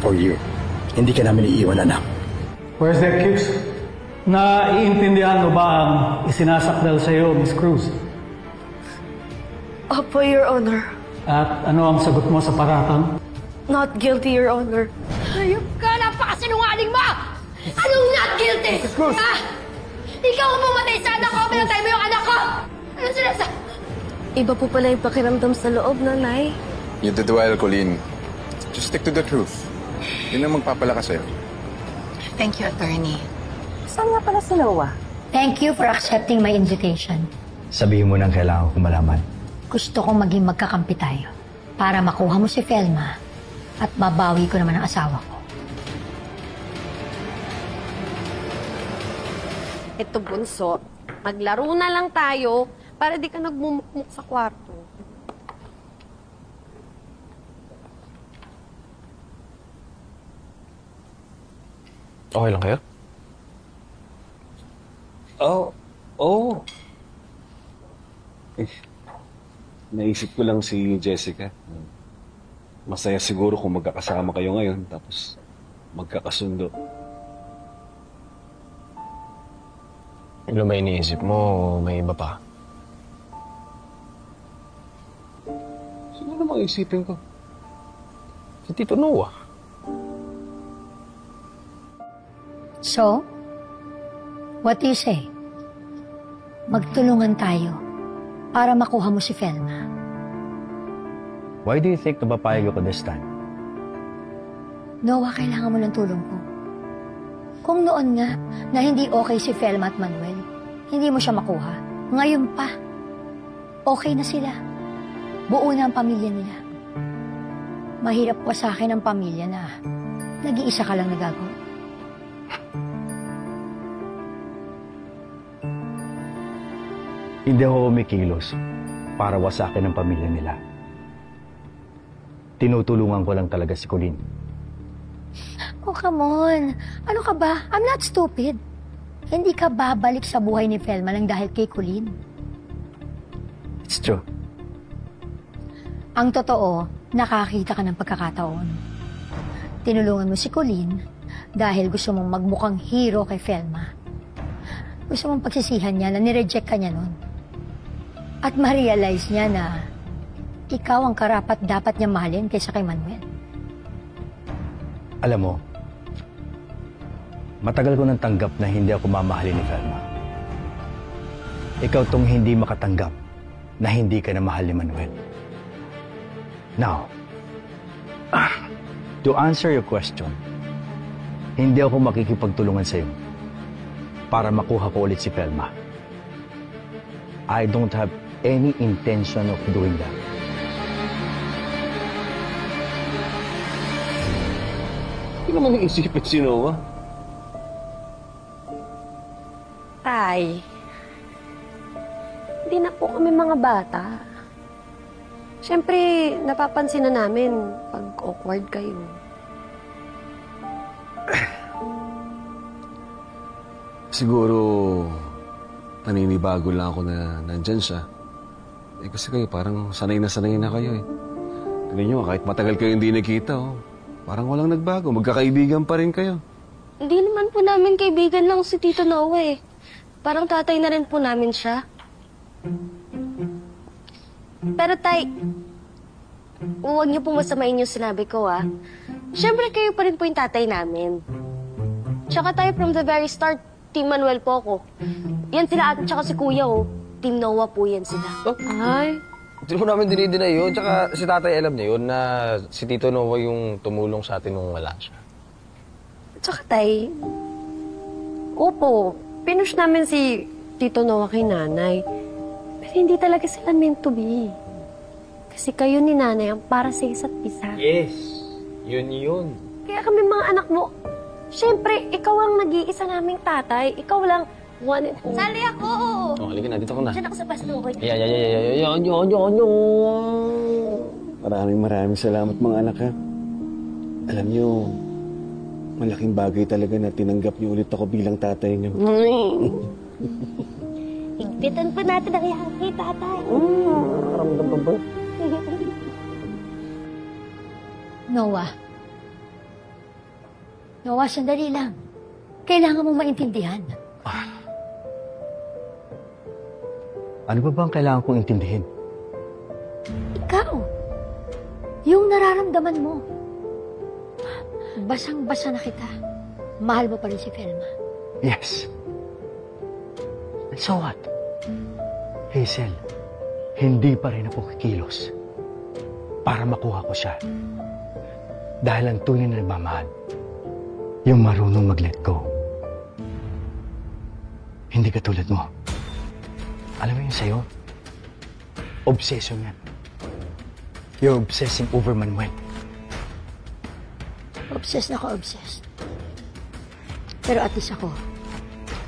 for you. Hindi ka namin iiwan, anak. Where's the accused? Naiintindihan mo ba ang isinasakdal sa iyo, Miss Cruz? Opo, Your Honor. At ano ang sagot mo sa paratang? Not guilty, Your Honor. Hayop ka! Napakasinungaling mo! Anong not guilty? Ha? Ikaw ang pumatay sa anak ko! Pinatay mo yung anak ko! Ano sinasabi? Iba po pala yung pakiramdam sa loob, Nanay. You did well, Colleen. Just stick to the truth. Yun ang magpapalakas sa'yo. Thank you, attorney. Saan nga pala si Noah? Thank you for accepting my invitation. Sabihin mo nang kailangan ko malaman. Gusto kong maging magkakampi tayo para makuha mo si Felma at mabawi ko naman ang asawa ko. Ito, Bunso. Maglaro na lang tayo para di ka nagmumukmuk sa kwarto. Okay lang kayo? Oo. Naisip ko lang si Jessica. Masaya siguro kung magkakasama kayo ngayon, tapos magkakasundo. Ano ba iniisip mo o may iba pa? Sino namang isipin ko? Si Tito Noah. So, what do you say? Magtulungan tayo para makuha mo si Felma. Why do you think napapayag ako this time? Noah, kailangan mo ng tulong ko. Kung noon nga na hindi okay si Felma at Manuel, hindi mo siya makuha. Ngayon pa, okay na sila. Buo na ang pamilya nila. Mahirap pa sa akin ang pamilya na nag-iisa ka lang nagagawa. Hindi ako kumikilos para wasakin ang pamilya nila. Tinutulungan ko lang talaga si Colleen. Oh, come on. Ano ka ba? I'm not stupid. Hindi ka babalik sa buhay ni Felma lang dahil kay Colleen. It's true. Ang totoo, nakakita ka ng pagkakataon. Tinulungan mo si Colleen dahil gusto mong magmukhang hero kay Felma. Gusto mong pagsisihan niya na nireject ka niya nun. At ma-realize niya na ikaw ang karapat dapat niya mahalin kaysa kay Manuel. Alam mo, matagal ko nang tanggap na hindi ako mamahalin ni Felma. Ikaw tong hindi makatanggap na hindi ka na mahal ni Manuel. Now, to answer your question, hindi ako makikipagtulungan sa'yo para makuha ko ulit si Felma. I don't have any intention of doing that. Hindi naman naisipin si Noah. Tay, hindi na po kami mga bata. Siyempre, napapansin na namin pag awkward kayo. Siguro, naninibago lang ako na nandyan siya. Eh kasi kayo parang sanay na kayo eh. Tignan nyo, kahit matagal kayo hindi nakita, oh. Parang walang nagbago. Magkakaibigan pa rin kayo. Hindi naman po namin kaibigan lang si Tito Noah eh. Parang tatay na rin po namin siya. Pero tay, huwag niyo po masamain yung sinabi ko ah. Siyempre kayo pa rin po yung tatay namin. Tsaka tayo from the very start, Team Manuel po ako. Yan sila ate tsaka si Kuya oh. Team Noah po yan sila. Oh? Ay. Hindi mo namin dinidinay yun. Tsaka si tatay alam niya yun na si Tito Noah yung tumulong sa atin nung wala siya. Tsaka tay, opo, pinush namin si Tito Noah kay nanay. Pero hindi talaga sila meant to be. Kasi kayo ni nanay ang para sa isa't isa. Yes, yun. Kaya kami mga anak mo, syempre, ikaw ang nag-iisa naming tatay. Ikaw lang, one and only. Sali ako! Oh, halika na, dito ko na. Diyan ako sa pastukoy. Yan. Maraming salamat mga anak ha. Alam nyo, malaking bagay talaga na tinanggap niyo ulit ako bilang tatay niyo. Higpitan pa natin ang yaki, tatay. Ramdam pa ba? Noah, Noah, sandali lang. Kailangan mong maintindihan. Ano ba bang kailangan kong intindihin? Ikaw. Yung nararamdaman mo. Basang-basa na kita. Mahal mo pa rin si Felma. Yes. And so what? Hazel, hindi pa rin ako kikilos para makuha ko siya. Dahil ang tunay na nagmamahal, yung marunong mag-let go. Hindi katulad mo. Alam mo yun sa'yo? Obsession yan. You're obsessing over Manuel. Obsessed na ako, obsessed. Pero at least ako,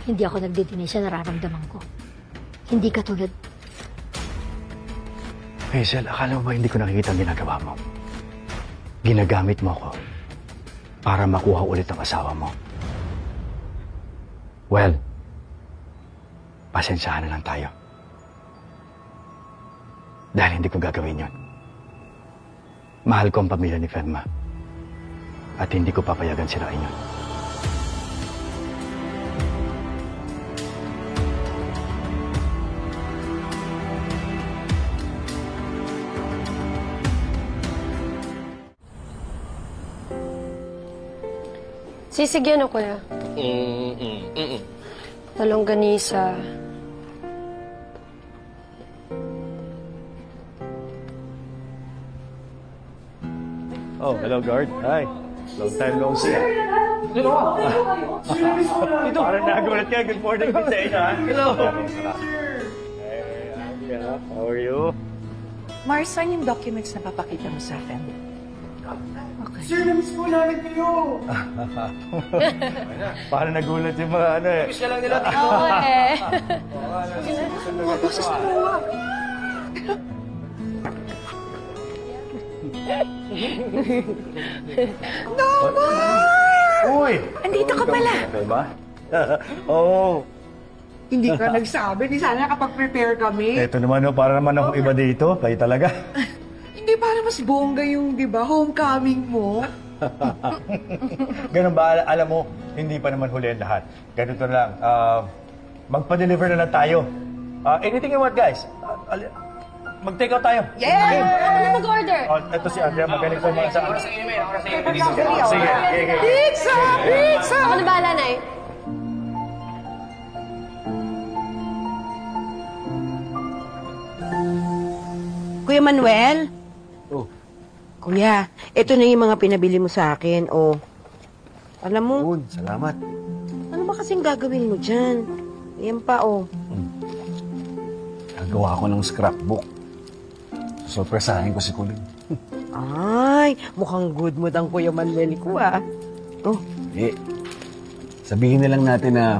hindi ako nagdidinay sa nararamdaman ko. Hindi katulad. Hazel, akala mo ba hindi ko nakikita ang ginagawa mo? Ginagamit mo ako para makuha ulit ang asawa mo. Well, pasensyahan na lang tayo. Dahil hindi ko gagawin yun. Mahal ko ang pamilya ni Felma. At hindi ko papayagan sirain yun. Sisigyan ako kuya. Talongganisa. Oh, hello, guard. Hi. Long time no see. Dito! Parang nagulat ka. Good morning din sa inyo, ha? Hello! How are you? Mars, saan yung documents na papakita mo sa akin? Sir, na-miss po namin kayo. Parang nagulat yung mga ano eh. Miss ka lang nila dito. Oo eh. Uy! Andito ka pala. Diba? Oo. Hindi ka nagsabi. Di sana nakapag-prepare kami. Eto naman, no, para naman ako iba dito. Kayo talaga. Hindi para mas bongga yung, di ba, homecoming mo. Ganun ba? Alam mo, hindi pa naman huli ang lahat. Ganito na lang. Magpa-deliver na lang tayo. Anything you want, guys? Mag-take out tayo. Yeah! Ako na mag-order. Ito si Andrea. Magaling sa mga sa... Sige. Pizza! Pizza! Ako na bahala, Nay. Kuya Manuel? Oh. Kuya, ito na yung mga pinabili mo sa akin. Oh. Alam mo, Salamat. ano ba kasing gagawin mo dyan? Yan pa, oh. Gagawa ko ng scrapbook. Surpresahin ko si Colin. Ay, mukhang good mood ang Kuya Manuel ko, ah. Oh, Sabihin na lang natin na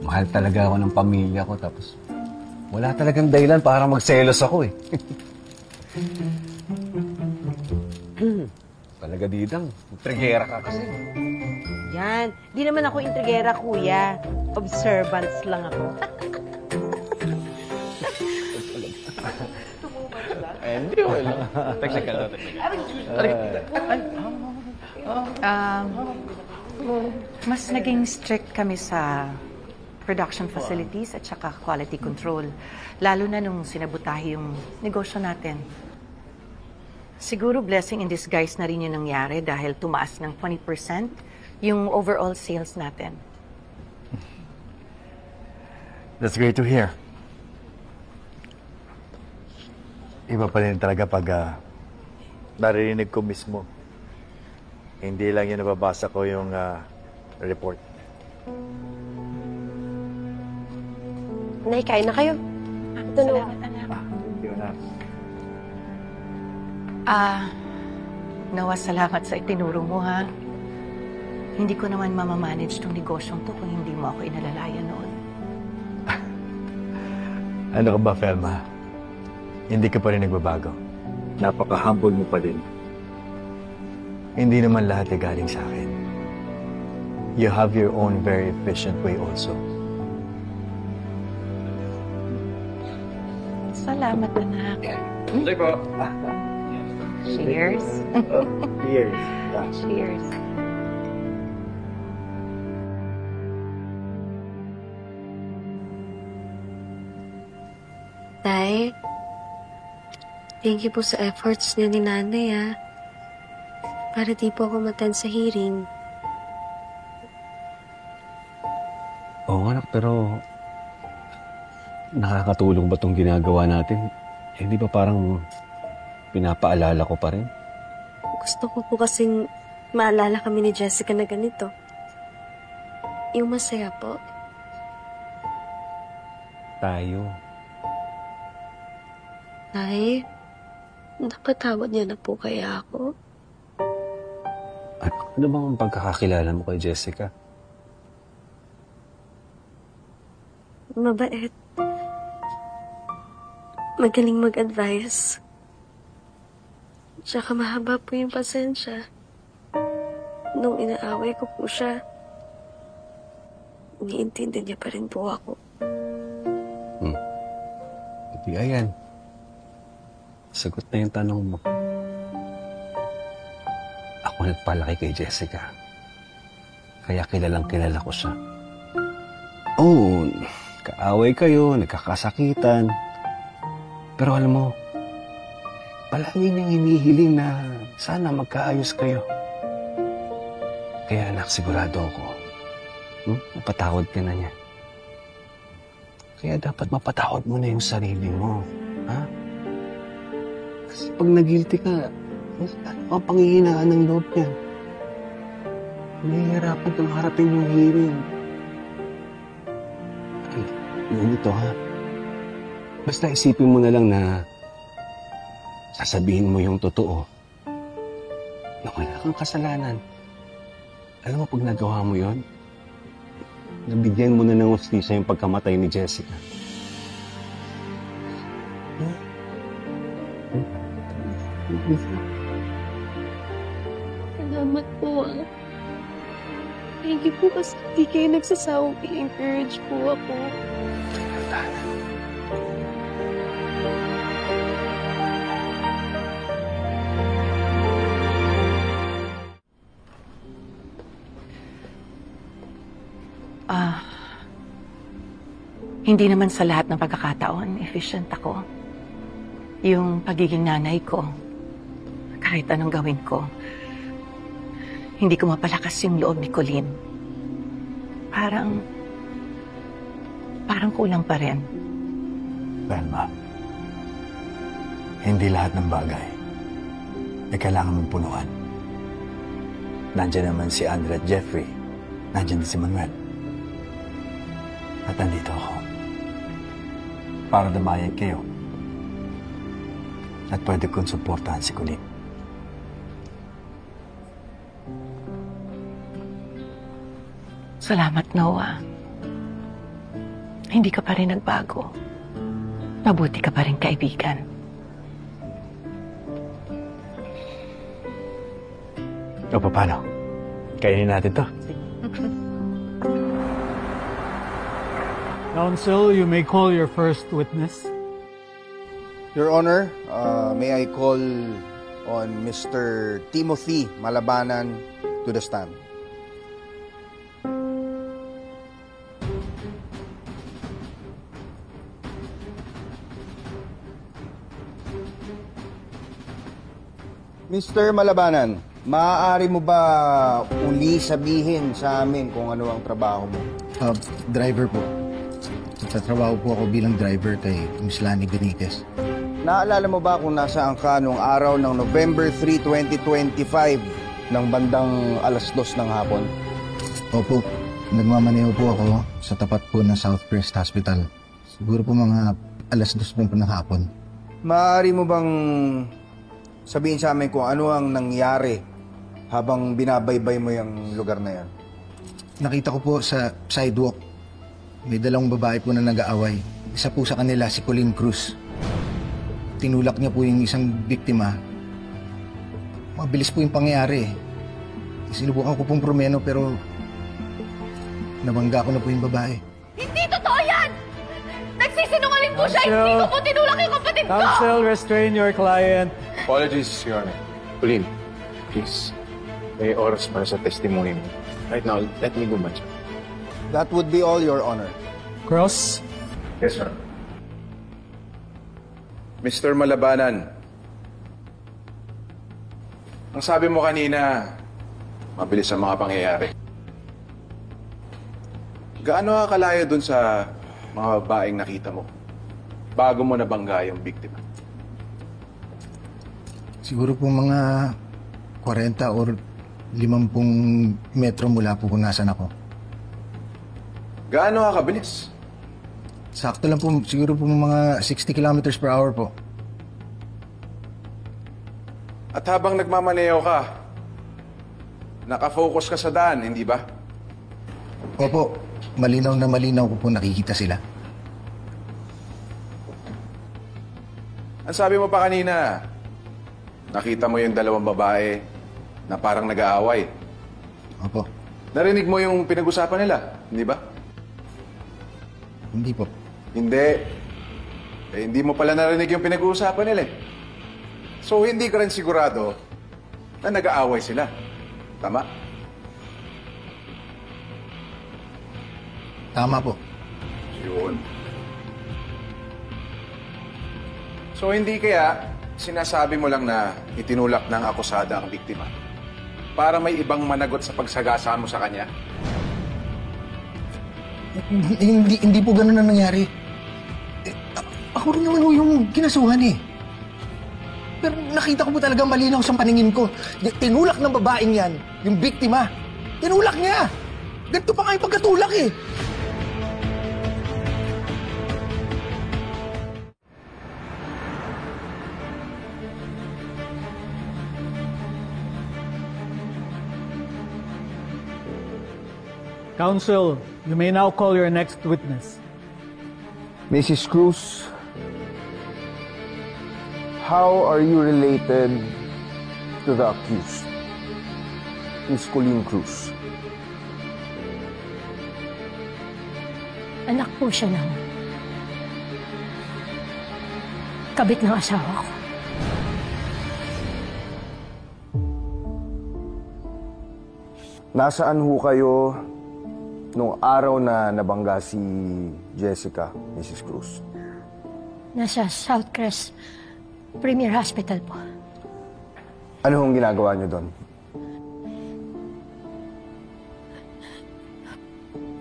mahal talaga ako ng pamilya ko tapos wala talagang dahilan para magselos ako eh. Talaga didang, trigera ka kasi. yan. Di naman ako intrigera, kuya. Observance lang ako. Hindi, wala. Technical. Mas naging strict kami sa production facilities at saka quality control. Lalo na nung sinabutahe yung negosyo natin. Siguro blessing in disguise na rin yung nangyari dahil tumaas ng 20% yung overall sales natin. That's great to hear. Iba pa rin talaga pag naririnig ko mismo. Hindi lang yung nababasa ko yung report. Nay, kain na kayo. Ito na. Salamat, anak. Noah, salamat sa itinuro mo, ha? Hindi ko naman mamamanage tong negosyong to kung hindi mo ako inalalayan noon. Ano ka ba, Felma? Hindi ka pa rin nagbabago. Napaka-humble mo pa din. Hindi naman lahat ay galing sa akin. You have your own very efficient way also. Salamat, anak. Hindi po. Cheers. Cheers. Cheers. Tay, thank you po sa efforts niyo ni Nanay, para di po ako matan sa hearing. Oo, anak, pero nakakatulong ba itong ginagawa natin? Hindi ba parang pinapaalala ko pa rin? Gusto ko po kasing maalala kami ni Jessica na ganito. Yung masaya po. Tayo. Tay, napatawad niyo na po kaya ako? Ano bang ang pagkakakilala mo kay Jessica? Mabait. Magaling mag-advise. Tsaka mahaba po yung pasensya. Nung inaaway ko po siya, iniintindi niya pa rin po ako. Hindi, ayan. Sagot na yung tanong mo. Ako nagpalaki kay Jessica. Kaya kilalang kilala ko siya. Oo, kaaway kayo, nagkakasakitan. Pero alam mo, palagi niyang hinihiling na sana magkaayos kayo. Kaya anak, sigurado ako, mapatawad ka na niya. Kaya dapat mapatawad mo na yung sarili mo. Ha? Kasi pag nag-guilty ka, ano ang panghihinaan ng loob niya? Nahihirapan kang harapin yung hearing. Ay, ganito ha. Basta isipin mo na lang na sasabihin mo yung totoo na wala kang kasalanan. Alam mo, pag nagawa mo yon, nabigyan mo na ng hustisya yung pagkamatay ni Jessica. Salamat po. Thank you po kasi hindi kayo nagsasawang i-encourage po ako. Hindi naman sa lahat ng pagkakataon efficient ako. Yung pagiging nanay ko, kahit anong gawin ko, hindi ko mapalakas yung loob ni Colleen. Parang kulang pa rin. Velma, hindi lahat ng bagay ay kailangan mong punuan. Nandiyan naman si Andre at Jeffrey. Nandiyan din si Manuel. At nandito ako para damayag kayo at pwede kong suportahan si Colleen. Salamat, Noah. Hindi ka pa rin nagbago. Mabuti ka pa rin kaibigan. O paano? Kainin natin to. Counsel, you may call your first witness. Your Honor, may I call on Mr. Timothy Malabanan to the stand. Mr. Malabanan, maaari mo ba uli sabihin sa amin kung ano ang trabaho mo? Driver po. Nagtatrabaho po ako bilang driver kay Miss Lani Benitez. Naalala mo ba kung nasaan ka nung araw ng November 3, 2025 ng bandang 2:00 ng hapon? Opo, nagmamaneho po ako sa tapat po ng Southcrest Hospital. Siguro po mga 2:00 po ng hapon. Maaari mo bang sabihin sa amin kung ano ang nangyari habang binabaybay mo yung lugar na yan? Nakita ko po sa sidewalk, may dalawang babae po na nag-aaway. Isa po sa kanila si Colleen Cruz. Tinulak niya po yung isang biktima. Mabilis po yung pangyayari. Sinubukan ko pong promeno pero nabangga ko na po yung babae. Hindi totoo yan! Nagsisinungaling po siya! Hindi ko po tinulak yung kapatid ko! Counsel, restrain your client. Apologies, Your Honor. Colleen, please. May oras para sa testimony mo. Right now, let me go, Mancha. That would be all, Your Honor. Cross. Yes, sir. Mr. Malabanan, ang sabi mo kanina, mabilis ang mga pangyayari. Gaano ka kalaya dun sa mga babaeng nakita mo bago mo nabangga yung biktima? Siguro po mga 40 or 50 metro mula po kung nasan ako. Gaano ka kabilis? Sakto lang po, siguro po mga 60 kilometers per hour po. At habang nagmamaneho ka, nakafocus ka sa daan, hindi ba? Opo, malinaw na malinaw ko po nakikita sila. Ang sabi mo pa kanina, nakita mo yung dalawang babae na parang nag-aaway. Opo. Narinig mo yung pinag-usapan nila, hindi ba? Hindi po. Hindi. Hindi mo pala narinig yung pinag-uusapan nila eh. So, hindi ka rin sigurado na nag-aaway sila. Tama? Tama po. Yun. So, hindi kaya sinasabi mo lang na itinulak ng akusada ang biktima para may ibang managot sa pagsagasa mo sa kanya? Hindi po ganun na nangyari. Ako rin naman yung kinasuhan eh. Pero nakita ko po talagang malinaw sa paningin ko. Tinulak ng babaeng yan, yung biktima. Tinulak niya. Ganito pa nga yung pagkatulak eh. Counsel, you may now call your next witness. Mrs. Cruz, how are you related to the accused, Miss Colleen Cruz? Anak po siya ng kabit ng asawa ko. Nasaan ho kayo nung araw na nabangga si Jessica, Mrs. Cruz? Nasa Southcrest Premier Hospital po. Ano hong ginagawa niyo doon?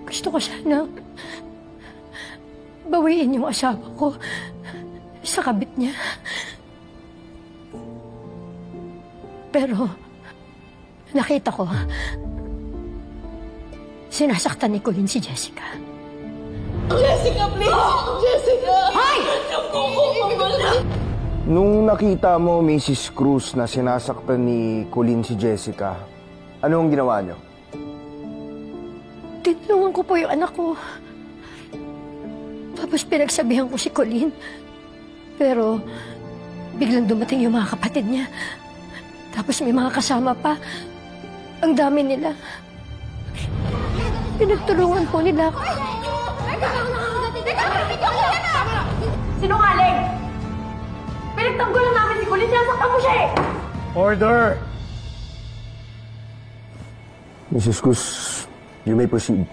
Gusto ko sana bawiin yung asawa ko sa kabit niya. Pero nakita ko sinasaktan ni Colleen si Jessica. Jessica, please! Jessica! Hay! Nung nakita mo, Mrs. Cruz, na sinasaktan ni Colleen si Jessica, ano ang ginawa niyo? Tinulungan ko po yung anak ko. Tapos pinagsabihan ko si Colleen. Pero biglang dumating yung mga kapatid niya. Tapos may mga kasama pa. Ang dami nila. Pinagtulungan po nila ako. Sinungaling! Pinagtanggulan namin si Colleen, sinasaktan mo siya eh! Order! Mrs. Cruz, you may proceed.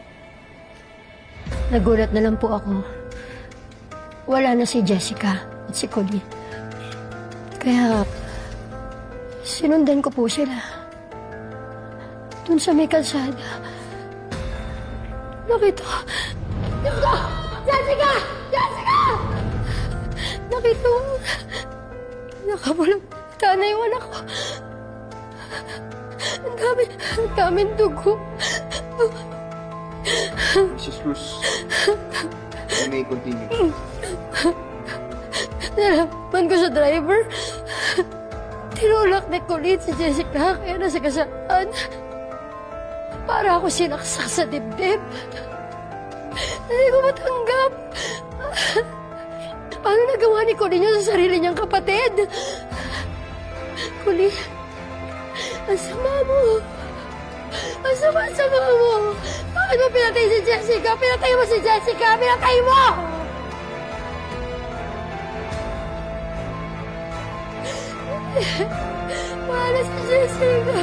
Nagulat na lang po ako. Wala na si Jessica at si Colleen. Kaya sinundan ko po sila. Doon sa may kalsada. Nakita ko. Jessica! Jessica! Jessica! Nakita ko. Nakawalang na yung anak ko. Ang daming dugo. Mrs. Cruz, you may continue. Nalaman ko sa driver. Tinulak ni Colleen si Jessica kaya nasagasaan. Para ako sinaksak sa dibdib. Hindi ko matanggap. Paano nagawa ni Colleen yun sa sarili niyang kapatid? Colleen, ang sama mo. Ang sama mo. Bakit mo pinatay si Jessica? Pinatay mo si Jessica! Pinatay mo! Wala si Jessica.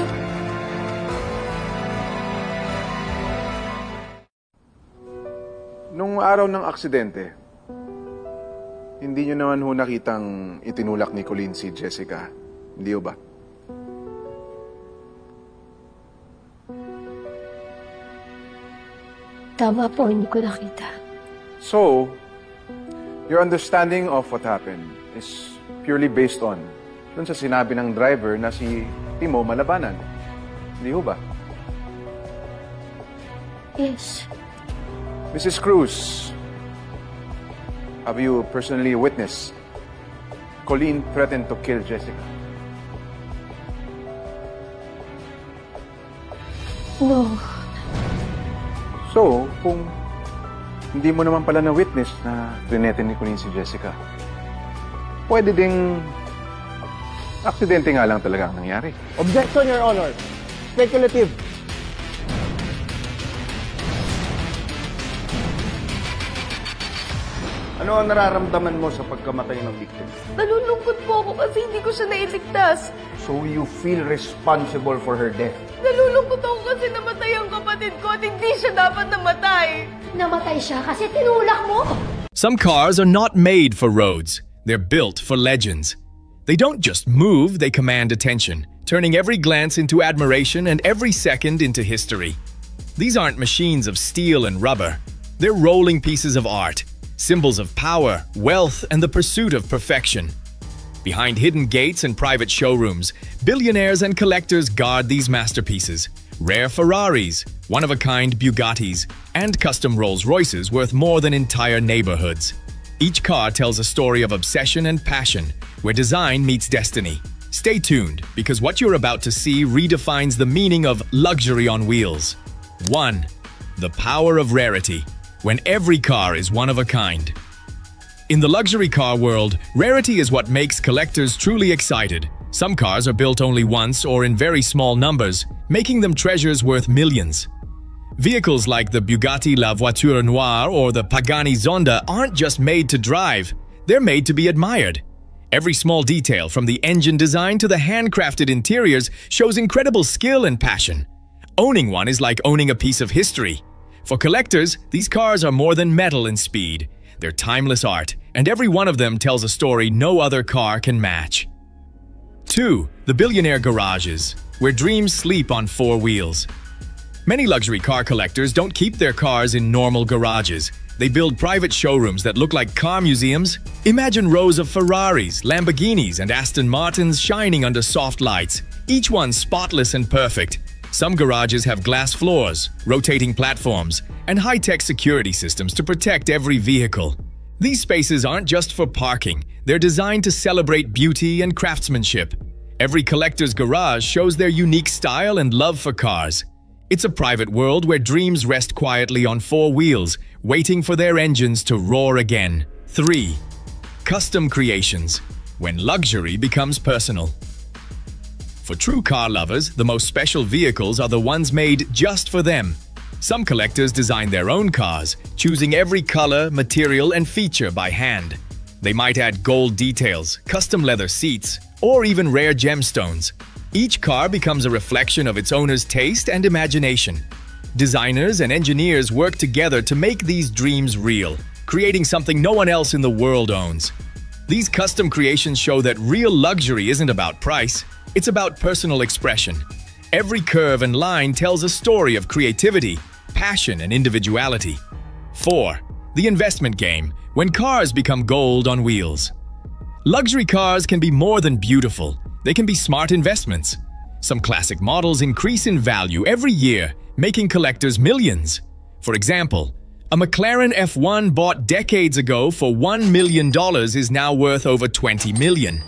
Nung araw ng aksidente, hindi nyo naman ho nakitang itinulak ni Colleen si Jessica. Hindi ho ba? Tama po, hindi ko nakita. So, your understanding of what happened is purely based on dun sa sinabi ng driver na si Timo malabanan. Hindi ho ba? Yes. Mrs. Cruz, have you personally witnessed Colleen threatened to kill Jessica? No. So, kung hindi mo naman pala na-witness na threaten ni Colleen si Jessica, pwede ding aksidente nga lang talaga ang nangyari. Objection, Your Honor. Speculative. Ano ang nararamdaman mo sa pagkamatay ng victim? Nalulungkot po ako kasi hindi ko siya nailigtas. So you feel responsible for her death? Nalulungkot ako kasi namatay ang kapatid ko at hindi siya dapat namatay. Namatay siya kasi tinulak mo. Some cars are not made for roads. They're built for legends. They don't just move, they command attention, turning every glance into admiration and every second into history. These aren't machines of steel and rubber. They're rolling pieces of art, symbols of power, wealth, and the pursuit of perfection. Behind hidden gates and private showrooms, billionaires and collectors guard these masterpieces. Rare Ferraris, one-of-a-kind Bugattis, and custom Rolls-Royces worth more than entire neighborhoods. Each car tells a story of obsession and passion, where design meets destiny. Stay tuned, because what you're about to see redefines the meaning of luxury on wheels. 1. The power of rarity, when every car is one of a kind. In the luxury car world, rarity is what makes collectors truly excited. Some cars are built only once or in very small numbers, making them treasures worth millions. Vehicles like the Bugatti La Voiture Noire or the Pagani Zonda aren't just made to drive, they're made to be admired. Every small detail, from the engine design to the handcrafted interiors, shows incredible skill and passion. Owning one is like owning a piece of history. For collectors, these cars are more than metal and speed. They're timeless art, and every one of them tells a story no other car can match. 2. The billionaire garages, where dreams sleep on four wheels. Many luxury car collectors don't keep their cars in normal garages. They build private showrooms that look like car museums. Imagine rows of Ferraris, Lamborghinis, and Aston Martins shining under soft lights, each one spotless and perfect. Some garages have glass floors, rotating platforms, and high-tech security systems to protect every vehicle. These spaces aren't just for parking, they're designed to celebrate beauty and craftsmanship. Every collector's garage shows their unique style and love for cars. It's a private world where dreams rest quietly on four wheels, waiting for their engines to roar again. 3. Custom creations, when luxury becomes personal. For true car lovers, the most special vehicles are the ones made just for them. Some collectors design their own cars, choosing every color, material, and feature by hand. They might add gold details, custom leather seats, or even rare gemstones. Each car becomes a reflection of its owner's taste and imagination. Designers and engineers work together to make these dreams real, creating something no one else in the world owns. These custom creations show that real luxury isn't about price, it's about personal expression. Every curve and line tells a story of creativity, passion, and individuality. 4. The investment game, when cars become gold on wheels. Luxury cars can be more than beautiful. They can be smart investments. Some classic models increase in value every year, making collectors millions. For example, a McLaren F1 bought decades ago for $1 million is now worth over $20 million.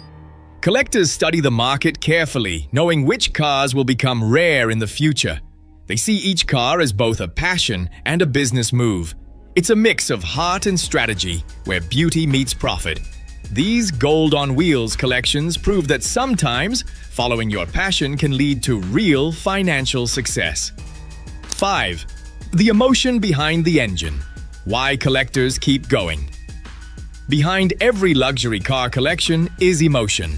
Collectors study the market carefully, knowing which cars will become rare in the future. They see each car as both a passion and a business move. It's a mix of heart and strategy, where beauty meets profit. These gold on wheels collections prove that sometimes following your passion can lead to real financial success. 5. The emotion behind the engine. Why collectors keep going. Behind every luxury car collection is emotion.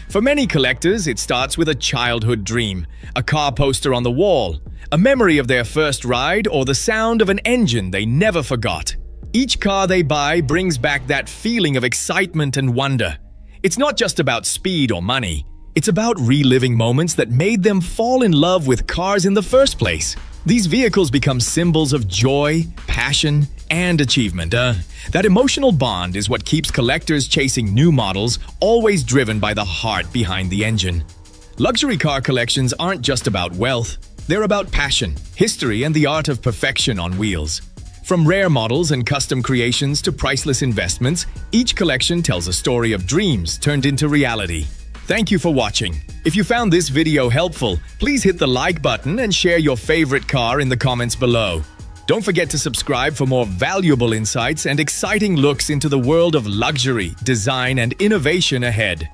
For many collectors, it starts with a childhood dream, a car poster on the wall, a memory of their first ride, or the sound of an engine they never forgot. Each car they buy brings back that feeling of excitement and wonder. It's not just about speed or money. It's about reliving moments that made them fall in love with cars in the first place. These vehicles become symbols of joy, passion, and achievement. That emotional bond is what keeps collectors chasing new models, always driven by the heart behind the engine. Luxury car collections aren't just about wealth. They're about passion, history, and the art of perfection on wheels. From rare models and custom creations to priceless investments, each collection tells a story of dreams turned into reality. Thank you for watching. If you found this video helpful, please hit the like button and share your favorite car in the comments below. Don't forget to subscribe for more valuable insights and exciting looks into the world of luxury, design, and innovation ahead.